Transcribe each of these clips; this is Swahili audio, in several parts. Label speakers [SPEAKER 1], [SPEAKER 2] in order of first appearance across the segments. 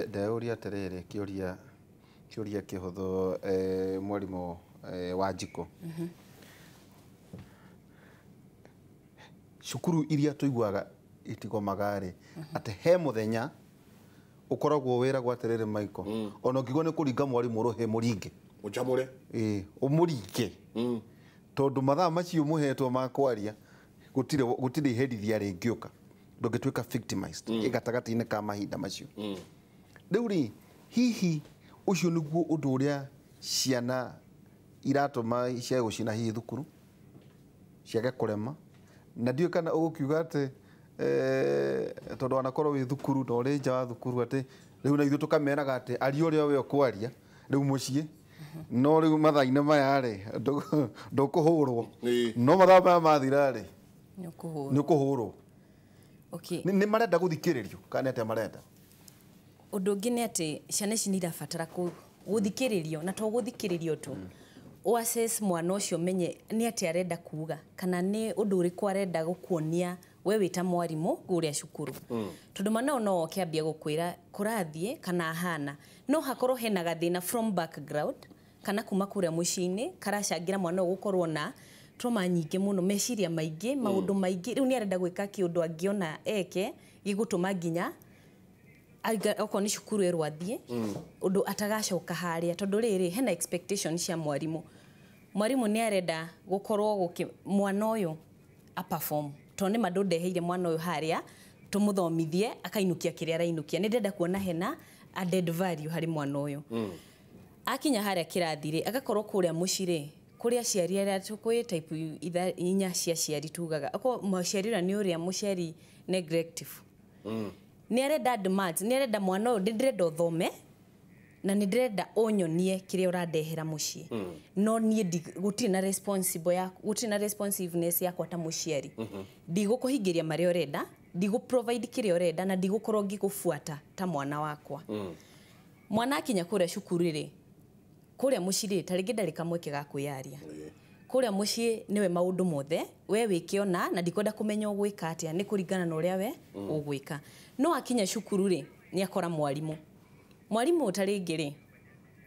[SPEAKER 1] ndeuria terere kiuria kihuthu mwarimu wa Njiko cukuru iria tuiguaga itigomaga ri ati he muthenya ukoragwo wira gwa terere maiko ona ngigwo ni kuringa mwarimu ruhe muringe
[SPEAKER 2] ujamure
[SPEAKER 1] umuringe tondu mathaa macio muhetwo ma kwaria gutire herithia ringiuka ndungituika victimized igatagati-ini ka mahinda macio riu ri hihi ucio niguo undu uria ciana iratuma cia gucina hihi thukuru ciage kurema na ndio kana ugukiuga ati tondu anakorwo wi thukuru no ri nja wa thukuru ati riu na ithu tukameraga ati ari uria we ukwaria riu mucii no riu mathaa-ini maya ri ndukuhurwo no mathaa maya mathira ri nukuhurwo
[SPEAKER 3] okay
[SPEAKER 1] ni marenda guthikiririo kana ate marenda
[SPEAKER 3] undu ungi ni ati ciana ici ni irabatara guthikiririo na to guthikiririo tu o assess mwana ucio menye ni ati arenda kuuga kana ni undu uriku arenda gukuonia we wita mwarimu guria cukuru tondu mwana no kiambia gukwira kurathie kana ahana no hakorwo hena gathina from background kana kuma kuria muciini karacangira mwana gukorwo na trauma nyingi muno meciria maingi maundu maingi riu ni arenda gwika kiundu angiona eke gigutuma nginya oko ni cukuru erwathie undu atagacoka haria tondu riri hena expectation cia mwarimu ni arenda gukorwo mwana uyu a perform tondu mandu ndeheire mwana uyu haria tumuthomithie akainukia kiria arainukia ni ndenda kuona hena added value hari mwana uyu akinya haria kirathire agakorwo kuria mucire kuria ciari aria tukui type inya cia ciari tugaga ako muciari ni uria muciari neglective ni arenda demand ni arenda mwana uyu ndirenda uthome na ni ndirenda onyonie kiria urandehera mucii no nie guti na responsible ya guti na responsiveness yakwa ta muciari ndigukuhingiria maria urenda ndigu provide kiria urenda na ndigukorwo ngigufuata ta mwana wakwa mwana akinya kuria cukuru ri kuria mucii taringi ndarika mweke ga kwiaria kuria mucii niwe maundu mothe we wikiona na ndikwenda kumenya ugwika atia ni kuringana na uria we ugwika no akinya cukuru ri ni akora mwarimu utaringi ri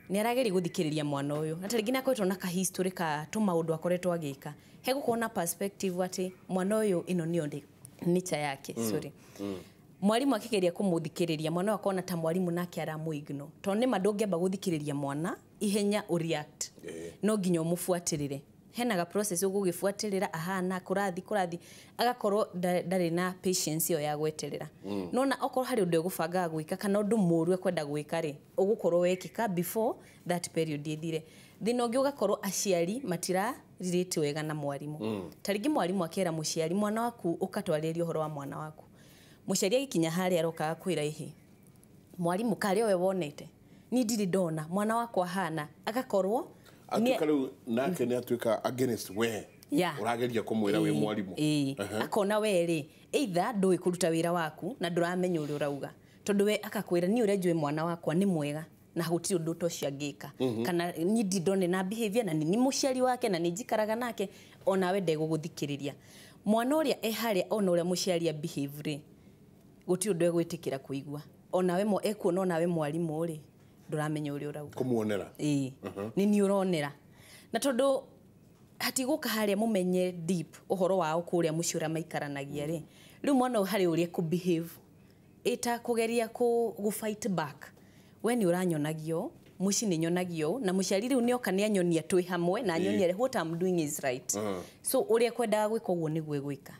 [SPEAKER 3] ni arageri guthikiriria mwana uyu na taringi nakoitwo na ka history ka tumaundu akoretwo agika he gukona perspective ati mwana uyu ino ni ndi nature yake sorry mwarimu akigeria kumuthikiriria mwana akona ta mwarimu nake aramuigno to ni mandungiamba guthikiriria mwana ihenya react no nginya umufuatirire hena ga process ugugifuatirira ahana kurathi agakorwo ndari na patience yo ya gweterera nona okorwo hari undu gufanga gwika kana undu muru kwenda gwika ri ugukorwo wekika before that period ithire thino ngi ugakorwo aciari matira ririte wega na mwarimu taringi mwarimu akera muciari mwana waku ukatwariria uhoro wa mwana waku muciari agikinya hari aroka kwira ihi mwarimu kari we wonete ni ndiri ndona mwana wakwa hana agakorwo
[SPEAKER 2] atukaru nake ni atuika against we urageria kumwira we mwarimu
[SPEAKER 3] akona we ri either ndui kuruta wira waku na nduramenya uri urauga tondu we akakwira ni urenjwe mwana wakwa ni mwega na huti undu to ciangika kana ni ndone na behavior na ni muciari wake na ni njikaraga nake ona we ndeguguthikiriria mwana uria ehari ona uria muciari behave guti undu egwitikira kuigwa ona we mo ekuona ona we mwarimu ri nduramenya uri urauga
[SPEAKER 2] kumuonera
[SPEAKER 3] ni uronera na tondu hatiguka haria mumenye deep uhoro wao kuria muciura maikaranagia ri riu mwana hari uria ku behave eta kugeria ku fight back when uranyonagio muci ni nyonagio na muciari riu nioka ni anyonia twi hamwe na anyonia what I'm doing is right so uria kwenda gwika uguo ni gwika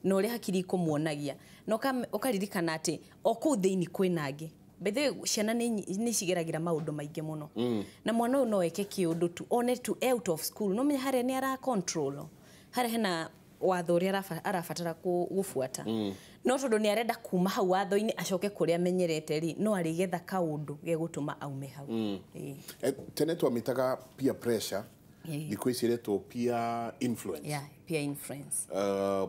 [SPEAKER 3] no uri hakiri kumuonagia no ukaririkana ati oku thiini kwinangi bethe ciana ni cigeragira maundu maingi muno na mwana uyu no eke kiundu tu one to out of school no menya hare ni ara control hare hena watho uria arafatara gufuata no tondu ni arenda kuma hau watho-ini acoke kuria menyerete ri no arigetha kaundu ge gutuma aume hau
[SPEAKER 2] tene twamitaga peer pressure thikũ ici iretwo peer influence
[SPEAKER 3] peer influence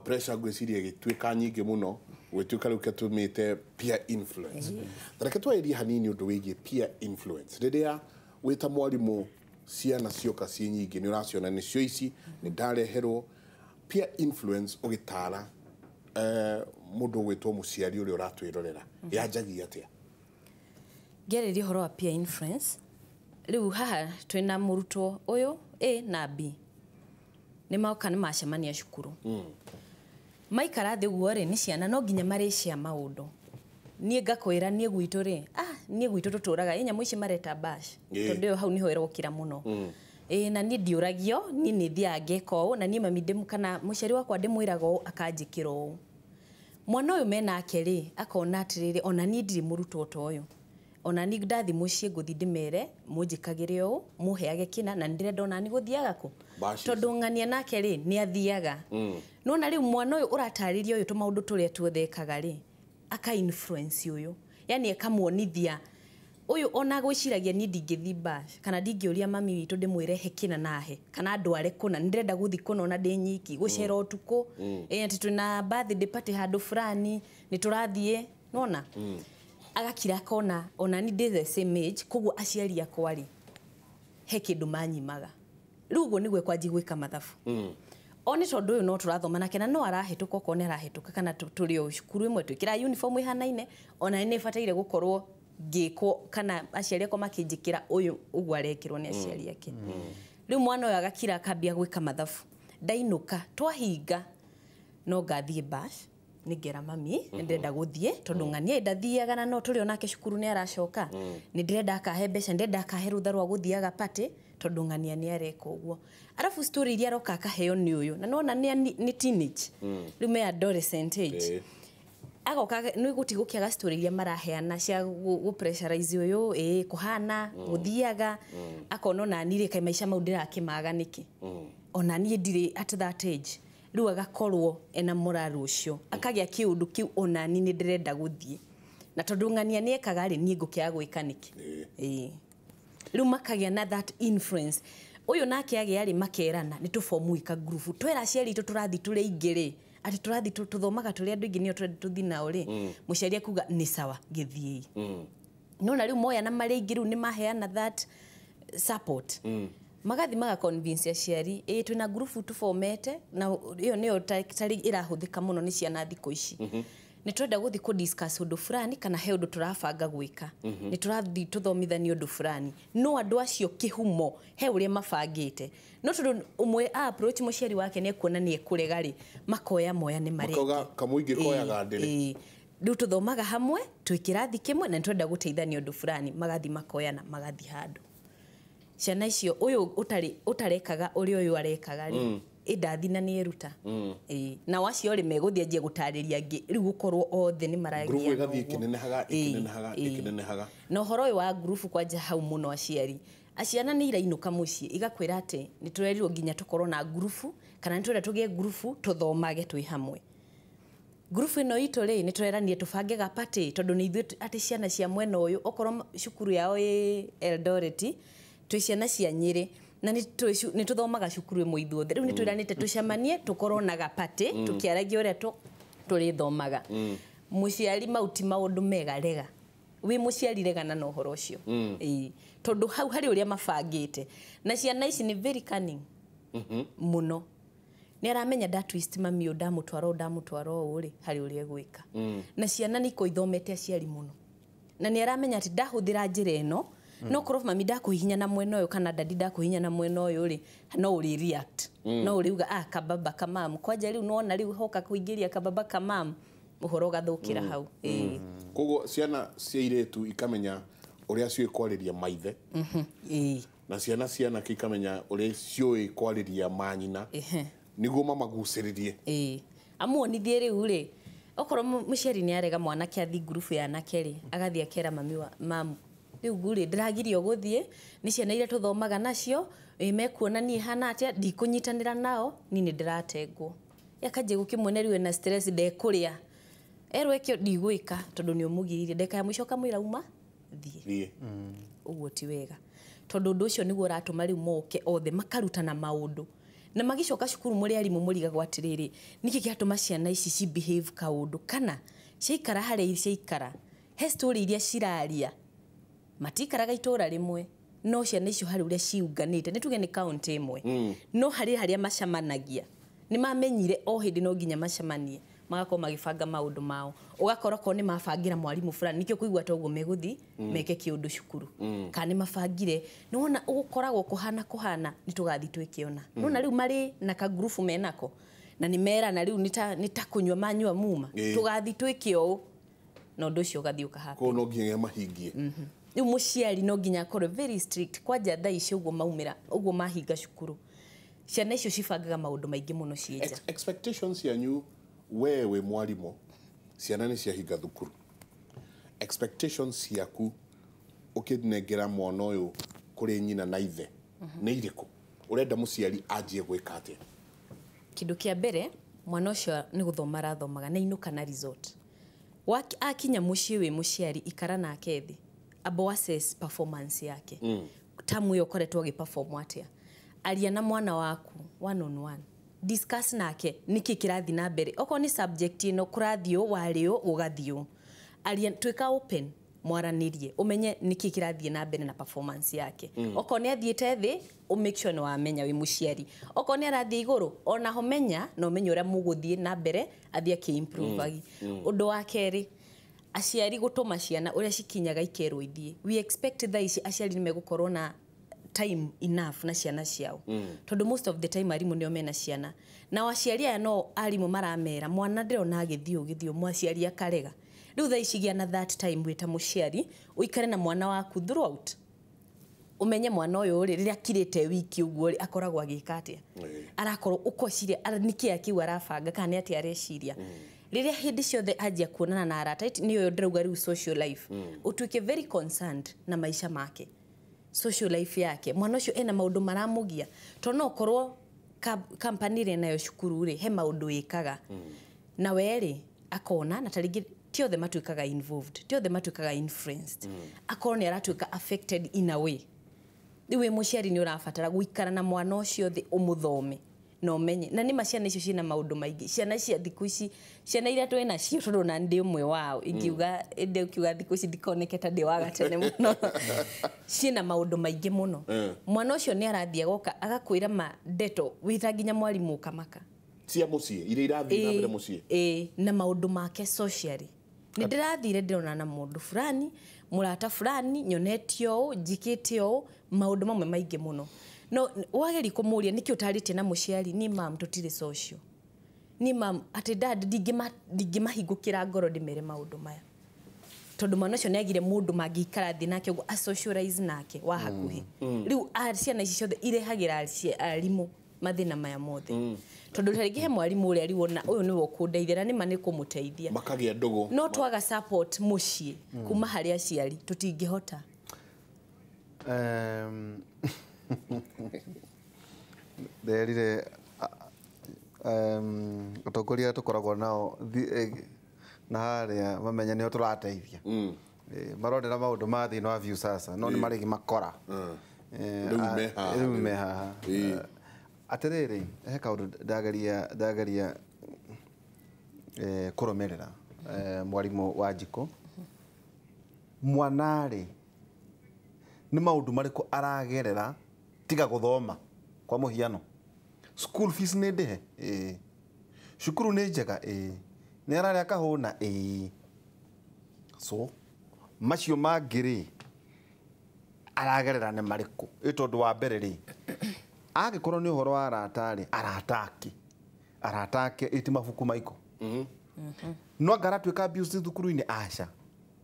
[SPEAKER 2] pressure gwiciria gitwika nyingi muno gwituka riu ketumite peer influence reke twairie hanini undu wigie peer influence riria wita mwarimu ciana cioka ci nyingi ni uraciona nicio ici ni ndareherwo peer influence ugitara mundu gwitwo muciari uri uratwirorera yanjagia atia
[SPEAKER 3] Gereri horo wa peer influence riu haha twina murutwo uyu A na B ni mauka ni macemania cukuru maikara thi guo ri ni ciana no nginya marecia maundu nie ngakwira nie gwitu ri nie gwitu tuturaga nyamu ici mareta bash tondu hau niho irokira muno na nie ndiuragio nie ni thia ngeko na nie mami ndemu kana muciari wakwa ndimwirago akanjikiro mwana uyu mena akeri akona atiriri ona nie ndiri murutwo to uyu ona ni ndathi mucie nguthi ndimere munjikagire u muheage kina na ndirenda ona ni guthiaga ku tondu ngania nake ri ni athiaga nona riu mwana uyu uratariria uyu tumaundu turia tuothekaga ri aka influence uyu yani akamuonithia uyu ona gwiciragia ni ndingithi bash kana ndingiuria mami witu ndimwire hekina nahe kana ndware kuna ndirenda guthi kuna ona ndi nyiki gucera utuku ati twina birthday party handu fulani ni turathie nona agakira kona ona ni the same age koguo aciari akwa ri he kindu manyimaga riu uguo nigwe kwanji gwika mathabu oni tondu uyu no turathoma nake na no arahituka kone arahituka kana turi o cukuru imwe twikira uniform ihanaine ona ni bataire gukorwo ngiko kana aciari akwa makinjikira uyu uguo arekirwo ni aciari ake riu mwana uyu agakira akambia gwika mathabu ndainuka twahinga no ngathie bash nigera mami ndenda guthie tondu ngania ndathiaga na no turi onake cukuru ni aracoka ni ndirenda akahe mbeca ndenda akahe rutha rwa guthiaga pati tondu ngania ni areka uguo arafu story iria roka akaheo ni uyu na nona ni teenage riu me adolescent age agoka ni gutigukiaga story iria maraheana cia gu pressurize uyu kuhana guthiaga akona na nire kai maisha mau ndirakimaga niki ona ni ndire at that age riu agakorwo ena muraru ucio akagia kiundu kiu ona ni ndirenda guthie na tondu ngania ni ekaga ri ni ngukia gwika niki riu makagia na that influence uyu nake agia ri makerana ni tufomu ika group twera ciari tu turathi turi ingiri ati turathi tuthomaga turi andu ingi ni tuthi nao ri muciari akuga ni sawa githie nona riu moya na mari ingi riu ni maheana that support magathi maga convince aciari twina group tufomete na iyo niyo tari irahuthika muno ni ciana thiko ici ni turenda guthi ku discuss undu fulani kana he undu turabanga gwika ni turathi tuthomithania undu fulani no andu acio kihumo he uria mabangite no tondu umwe approach muciari wake ni kuona ni ekurega ri makoya moya ni mareke
[SPEAKER 2] makoga kamuingi koyaga ndiri
[SPEAKER 3] riu tuthomaga hamwe twikirathi kimwe na twenda guteithania undu fulani magathi makoyana magathi handu ciana icio uyu utarekaga uri uyu arekaga ri indathi na ni eruta na wacio ri meguthia ngie gutariria ngi riu gukorwo othe ni maragia
[SPEAKER 2] group igathi ikinenehaga
[SPEAKER 3] no horo uyu wa group kwanja hau muno aciari aciana ni irainuka mucii igakwira ati ni turerirwo nginya tukorwo na group kana ni turenda tugie group tuthomage twi hamwe group ino itu ri ni tureranie tubange ga party tondu ni ithu ati ciana cia mwena uyu okorwo cukuru yao Eldoret twi ciana cia Nyeri na ni tuthomaga cukuru imwe ithuothe riu ni twiranite tucemanie tukorwo na gapati tukiaragia uria turi thomaga muciari mauti maundu mega rega wi muciari regana na uhoro ucio tondu hau hari uria mabangite na ciana ici ni very cunning muno ni aramenya da twist mami ndamutwaro uri hari uria gwika na ciana ni koithomete aciari muno na ni aramenya ati ndahuthira njira ino no korwo mami ndakuhinya na mwena uyu kana dadi ndakuhinya na mwena uyu ri no uri react no uri uga kababa kamam kwanja riu nona riu hoka kuingiria kababa kamam uhoro gathukira hau
[SPEAKER 2] koguo ciana cia iretu ikamenya uria cioi kwariria maithe na ciana kikamenya uria cioi kwariria manyina niguo mamaguciririe
[SPEAKER 3] amuonithie riu ri okorwo muciari ni arega mwana kiathi group ya nakeri agathia kera mami wa mam riu guri ndiragirio guthie ni ciana iria tuthomaga nacio mekuona ni hana atia ndikunyitanira nao ni ndiratengwo yakaje gukimwene riu na stress ndekuria erwekio ndigwika tondu ni umugiririe ndeka ya mwisho kamwira uma thie uguo ti wega tondu undu ucio niguo ratuma riu moke othe makarutana maundu na magicoka cukuru muri arimu muriga gwatiriri niki kiatuma ciana ici ci behave kaundu kana ciikara hari ciikara he story iria ciraria matikaraga itura rimwe no ciana icio hari uria ciunganite ni tuge ni county imwe no hari haria macamanagia ni mamenyire o hindi no nginya macamanie magakorwo magibanga maundu mao ugakora ko ni mabangira mwarimu fulani nikio kuigwa toguo meguthi meke kiundu cukuru kana mabangire ni wona ugukoragwo kuhana ni tugathi twikiona nona riu mari na ka group menako na ni mera na riu nita kunywa manyua muma tugathi twikio no ndu cio gathi ukahapi
[SPEAKER 2] ko no nginya mahingie
[SPEAKER 3] riu muciari no nginya akorwo very strict kwanja thaa ici uguo maumira uguo mahinga cukuru ciana icio cibangaga maundu maingi muno cienja
[SPEAKER 2] expectations yanyu wewe mwalimu ciana ni ciahinga thukuru expectations yaku ukidnegera mwana uyu kuri nyina na ithe ni iriku urenda muciari anjie gwika atia
[SPEAKER 3] kindu kia mbere mwana ucio ni guthoma rathomaga na inuka na resort akinya mucii wi muciari ikara nake thi abo assess performance yake tamu yo koretwo giperform atia aria na mwana waku one on one discuss nake niki kirathi na mbere oko ni subject ino kurathio wario ugathio aria twika open mwaranirie umenye niki kirathi na mbere na performance yake oko ni athiete thi o make sure no amenya wi muciari oko ni arathi iguru ona homenya no menye ura muguthie na mbere athia ki improve undu wa keri aciari gutuma ciana uria cikinyaga ikerwo ithie we expect thaici aciari ni megukorwo na time enough na ciana ciao tondu most of the time arimu nio mena ciana na waciari aya no arimu maramera mwana ndirona githio mwaciari akarega riu thaici gia na that time wita muciari uikare na mwana waku throughout umenye mwana uyu riria kirite wiki uguo akoragwo agika atia arakorwo ukociria niki akiwa arabanga kana ati areciria riria hindi ciothe ajia kuonana na arata niyo ndirauga riu social life utuike very concerned na maisha make social life yake mwana ucio ena maundu maramugia to no korwo company ri nayo cukuru ri he maundu ikaga na weri akona na taringi tiothe matuikaga involved tiothe matuikaga influenced akona aratuika affected in a way iwe muciari ni urabatara guikara na mwana ucio thi umuthome no menye na ni maciana icio cina maundu maingi ciana cia thiku ici ciana iria twena cio tondu na ndi umwe wao ingiuga ende ukiuga thiku ici ndikoneketa ndi waga tene muno cina maundu maingi muno mwana ucio ni arathia goka agakwira ma ndeto wita nginya mwarimu ukamaka
[SPEAKER 2] cia mucie ire irathi na mbere mucie
[SPEAKER 3] na maundu make socially ni ndirathire ndirona na mundu fulani murata fulani nyonetio njikitio maundu mamwe maingi muno no wageri kumuria niki utarite na muciari ni mam tutire social ni mam ati dad digimahingukira ngoro ndimere maundu maya tondu mwana ucio neagire mundu mangikara thi nake a socialize nake wa hakuhi riu ciana ici ciothe irehagira arimu mathina maya mothe tondu taringi he mwarimu uria riwona uyu ni wokundeithia ni mane kumuteithia
[SPEAKER 2] makagia ndugu
[SPEAKER 3] no twaga support mucie kuma hari aciari tutingihota
[SPEAKER 1] derire utongoria tukoragwo nao na haria mamenya nio turateithia marondera maundu ma thina wa view sasa no ni marigi makora
[SPEAKER 2] riu
[SPEAKER 1] meha atiriri he kaundu ndagaria kuromerera mwarimu wa Njiko mwanari ni maundu mariku aragerera tiga guthoma kwa muhiano school fees ni ndihe cukuru ni njega ni araria kahuna so macio mangiri aragerera ni mariku itondu wa mbere ri agikorwo ni uhoro wa aratake iti mabuku maiko no ngara twika abuse thukuru-ini aca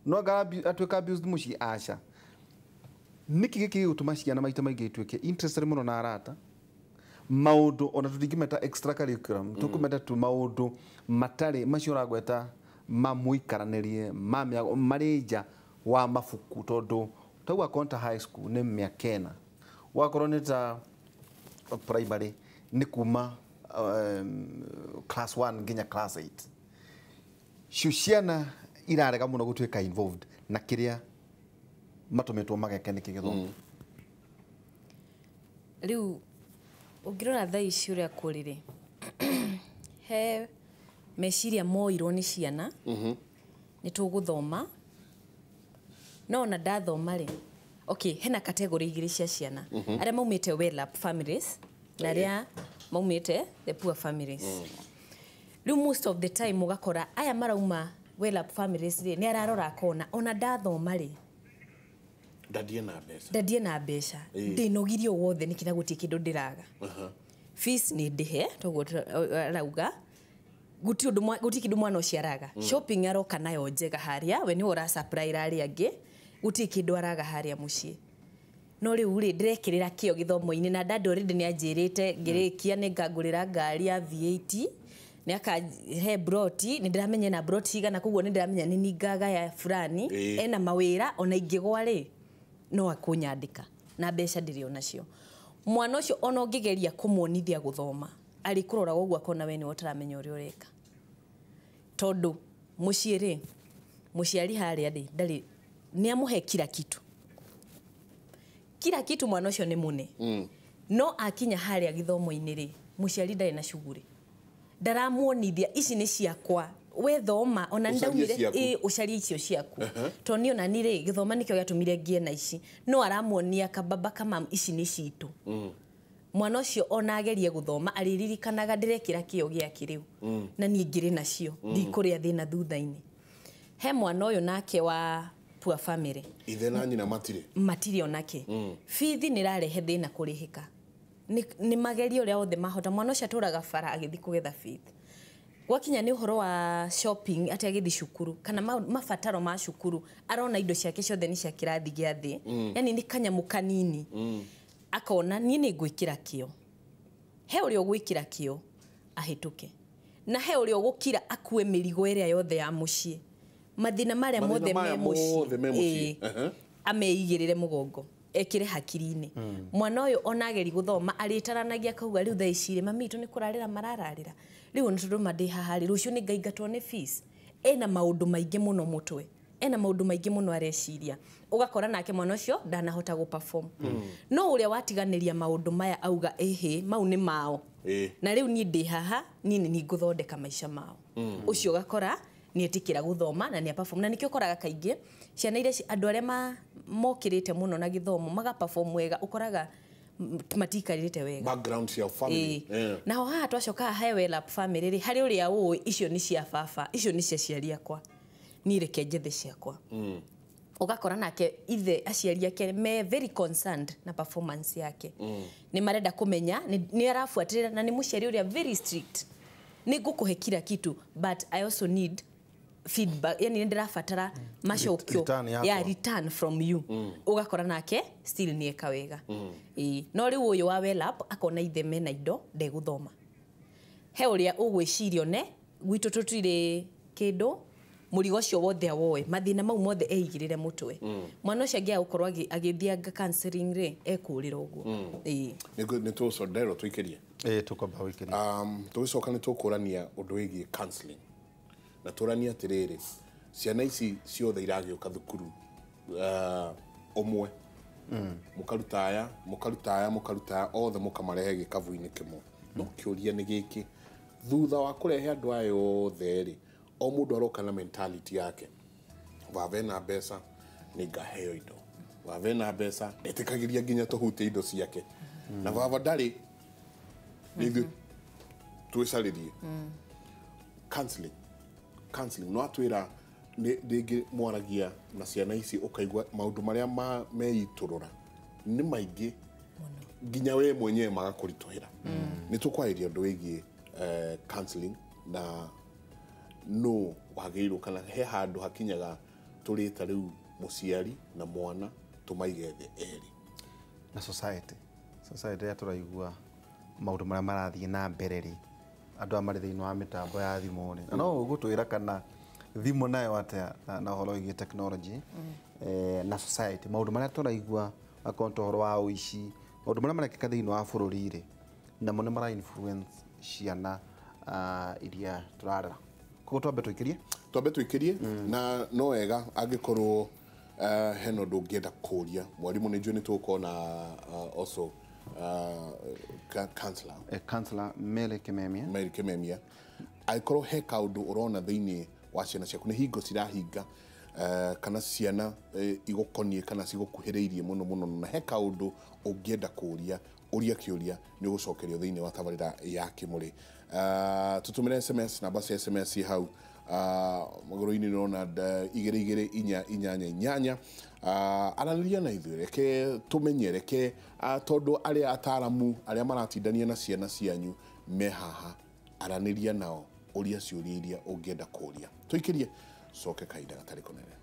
[SPEAKER 1] no ngara atwika abuse muci aca niki giki gutuma ciana maita maingi itwike interested muno na arata maundu ona tutingimeta extra curriculum tukumeta tu maundu matari macio ragweta mamuikaranirie marija wa mafuku tondu tauga konta high school ni miakena wakorwo ni ta primary ni kuma class 1 nginya class 8 ciana irarega muno gutwika involved na kiria matumetwo magekene kigithomo
[SPEAKER 3] riu ungirora thaa ici uria kurire he meciria moirwo ni ciana ni tuguthoma no na ndathoma ri okay hena category igiri cia ciana aria maumite well up families na aria maumite the poor families riu most of the time ugakora aya marauma well up families ri ni ararora kona ona ndathoma ri ndadie na mbeca ndinogirio wothe nikira gutie kindu ndiraga fees ni ndihe toguo arauga guti kindu mwana uciaraga shopping aroka nayo njega haria we ni ora supply rari angi guti kindu araga haria mucii no riu ri ndirekirira kio githomo-ini na dad already ni anjirite ngirikia ni ngagurira ngari ya V8 ni akahe broti ni ndiramenya na broti igana koguo ni ndiramenya ni ningaga ya fulani ena mawira ona ingigwa ri no akunyandika na mbeca ndiri onacio mwana ucio ona ungigeria kumuonithia guthoma ari kurora gogwa kona we ni wotaramenya uri ureka tondu muciiri muciari haria ndari ni amuhe kila kitu mwana ucio ni mune no akinya haria githomo-ini ri muciari ndari na shughuli ndaramuonithia ici ni ciakwa we thoma ona ndaumire ucaria icio ciaku to ni ona ni ri githoma nikio gatumire ngie na ici no aramuonia kababa kama ici ni citu mwana ucio ona agerie guthoma ariririkanaga ndirekira kio giake riu na ni ngiri nacio ndikuria thina thutha-ini he mwana uyu nake wa poor family
[SPEAKER 2] ithe na nyina matire onake fithi ni rarehe thina kurihika ni magerio ria othe mahota mwana ucio aturaga bara agithi kugetha fithi gwakinya ni uhoro wa shopping ati agithi cukuru kana mafataro ma cukuru arona indo ciake ciothe ni cia kirathi gia thi yani ni kanyamu kanini akona ni ngwikira kio he uri ogwikira kio ahituke na he uri ogukira akue mirigo iria yothe ya mucii mathina maria mothe me mucii ameigirire mugongo ekire hakiri-ini mwana uyu ona ageri guthoma aritaranagia kauga riu thaa icire mamitu ni kurarira marararira riu ntundu mandi hahari rucio ni ngaigatwo ni fees ena maundu maingi muno mutwe ena maundu maingi muno areciria ugakora nake mwana ucio ndanahota gu perform no uria watiganiria maundu maya auga ehe mau ni mao na riu ni ndi haha ni nguthondeka maisha mao ucio ugakora ni etikira guthoma na ni perform na nikio koraga kaingi ciana iria andu aria mokirite muno na githomo maga perform wega ukoraga matikarite wega background cia family
[SPEAKER 3] na ho haha twacoka he well up family ri hari uria ui icio ni cia baba icio ni cia ciari akwa ni reke njethe ciakwa ugakora nake ithe aciari ake me very concerned na performance yake ni marenda kumenya ni arafuatirira na ni muciari uria very strict ni ngukuhe kila kitu but I also need feedback yani ndirafatara macokio ya return from you ugakora nake still ni eka wega no riu uyu wa well up akona ithe mena indo ndeguthoma he uria ugwicirio ne gwitu tutire kindu murigo cio wothe awoe mathina mau mothe eigirire mutwe mwana ucio angia gukorwo agithianga counseling ri ekurira uguo
[SPEAKER 2] ni tu so dero tuikirie
[SPEAKER 1] tukamba wikiria
[SPEAKER 2] tugicoka ni tukurania undu wigi counseling na turania atiriri ciana ici ciothe iragiuka thukuru omwe mukarutaya othe mukamarehe gikavu-ini kimwe no kiuria ni giki thutha wa kurehe andu ayo othe ri o mundu aroka na mentality yake vave na mbeca ni ngaheo indo vave na mbeca etikagiria nginya tuhutie indo ciake na vava ndari nithu twicaririe counseling no atwira ndingi mwaragia na ciana ici ukaigwa maundu maria meiturura ni maingi nginya we mwenyewe magakurituhira ni tukwairia ndu wigi counseling na no wagirwo kana he handu hakinyaga turita riu muciari na mwana tumaigethe eri
[SPEAKER 1] na society ya turaigua maundu maria marathie na mbere ri andu amari thiini wa mitambo ya thimu ri no ugutwira kana thimu nayo atia na horo igi technology na society maundu maria turaigua akonto horo wa uici maundu maria marekeka thiini wa bururi ri na mone mara influence ciana iria turarera ko twambe twikirie na no wega angikorwo heno ndungienda kuria mwarimu ni njui ni tukona also counselor Mary Kimemia aikorwo he kaundu urona thiini wa ciana ciaku ni hingo cirahinga kana ciana igukonie kana cigukuhiriirie muno na he kaundu ungienda kuria uria kiuria ni ugucokerio thiini wa tabarira ya Kimuri
[SPEAKER 2] tutumire SMS namba cia SMS hau magoro-ini nona 2288 araniria na ithuĩ reke tumenye reke tondu aria ataramu aria maratindania na ciana cianyu me haha araniria nao uria ciũria iria ũngĩenda kũria tuikirie coke kahinda gatarĩ kũnene.